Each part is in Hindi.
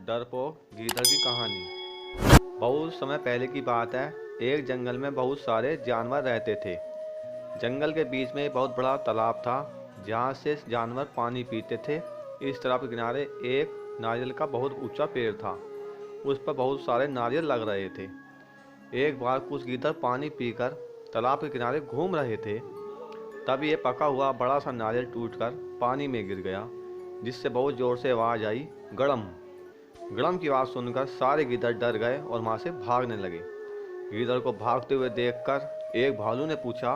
डरपोक गीदड़ की कहानी। बहुत समय पहले की बात है। एक जंगल में बहुत सारे जानवर रहते थे। जंगल के बीच में एक बहुत बड़ा तालाब था जहाँ से जानवर पानी पीते थे। इस तालाब के किनारे एक नारियल का बहुत ऊंचा पेड़ था। उस पर बहुत सारे नारियल लग रहे थे। एक बार कुछ गीदड़ पानी पीकर तालाब के किनारे घूम रहे थे। तब ये पका हुआ बड़ा सा नारियल टूटकर पानी में गिर गया, जिससे बहुत जोर से आवाज़ आई, गड़म। गड़म की आवाज़ सुनकर सारे गीदड़ डर गए और वहाँ से भागने लगे। गीदड़ को भागते हुए देखकर एक भालू ने पूछा,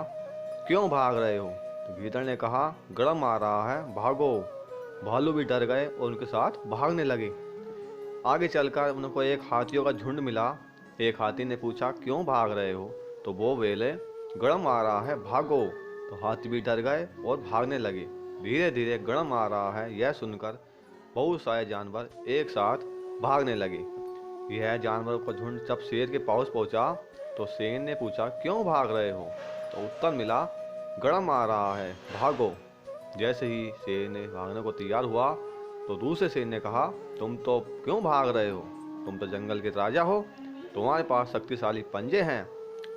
क्यों भाग रहे हो? तो गीदड़ ने कहा, गड़म आ रहा है, भागो। भालू भी डर गए और उनके साथ भागने लगे। आगे चलकर उनको एक हाथियों का झुंड मिला। एक हाथी ने पूछा, क्यों भाग रहे हो? तो वो बोले, गड़म आ रहा है, भागो। तो हाथी भी डर गए और भागने लगे। धीरे धीरे गड़म आ रहा है यह सुनकर बहुत सारे जानवर एक साथ भागने लगे। यह जानवरों का झुंड जब शेर के पास पहुंचा तो शेर ने पूछा, क्यों भाग रहे हो? तो उत्तर मिला, गड़म आ रहा है, भागो। जैसे ही शेर ने भागने को तैयार हुआ तो दूसरे शेर ने कहा, तुम तो क्यों भाग रहे हो? तुम तो जंगल के राजा हो, तुम्हारे पास शक्तिशाली पंजे हैं,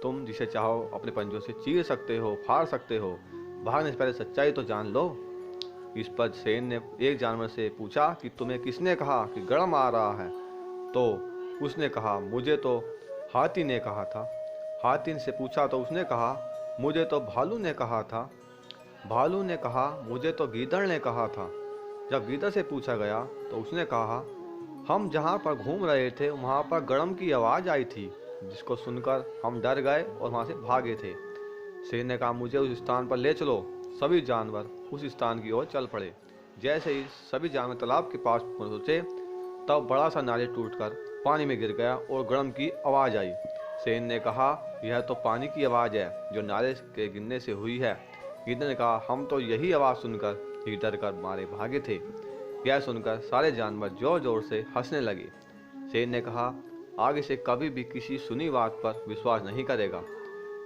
तुम जिसे चाहो अपने पंजों से चीर सकते हो, फाड़ सकते हो। भागने से पहले सच्चाई तो जान लो। इस पर शेर ने एक जानवर से पूछा कि तुम्हें किसने कहा कि गड़म आ रहा है? तो उसने कहा, मुझे तो हाथी ने कहा था। हाथी से पूछा तो उसने कहा, मुझे तो भालू ने कहा था। भालू ने कहा, मुझे तो गीदड़ ने कहा था। जब गीदड़ से पूछा गया तो उसने कहा, हम जहाँ पर घूम रहे थे वहाँ पर गड़म की आवाज़ आई थी, जिसको सुनकर हम डर गए और वहाँ से भागे थे। शेर ने कहा, मुझे उस स्थान पर ले चलो। सभी जानवर उस स्थान की ओर चल पड़े। जैसे ही सभी जानवर तालाब के पास पहुँचे तब बड़ा सा नारियल टूटकर पानी में गिर गया और गड़म की आवाज़ आई। शेर ने कहा, यह तो पानी की आवाज़ है जो नारियल के गिरने से हुई है। गीदड़ ने कहा, हम तो यही आवाज़ सुनकर ही डर कर मारे भागे थे। यह सुनकर सारे जानवर जोर जोर से हंसने लगे। शेर ने कहा, आगे से कभी भी किसी सुनी बात पर विश्वास नहीं करेगा।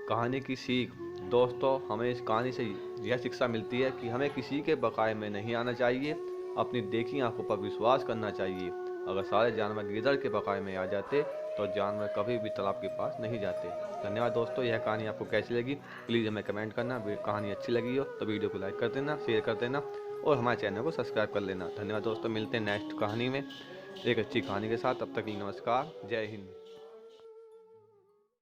कहानी की सीख। दोस्तों, हमें इस कहानी से यह शिक्षा मिलती है कि हमें किसी के बकाए में नहीं आना चाहिए, अपनी देखी आंखों पर विश्वास करना चाहिए। अगर सारे जानवर गीदड़ के बकाए में आ जाते तो जानवर कभी भी तालाब के पास नहीं जाते। धन्यवाद दोस्तों। यह कहानी आपको कैसी लगी प्लीज़ हमें कमेंट करना। कहानी अच्छी लगी हो तो वीडियो को लाइक कर देना, शेयर कर देना और हमारे चैनल को सब्सक्राइब कर लेना। धन्यवाद दोस्तों। मिलते हैं नेक्स्ट कहानी में एक अच्छी कहानी के साथ। तब तक के लिए नमस्कार। जय हिंद।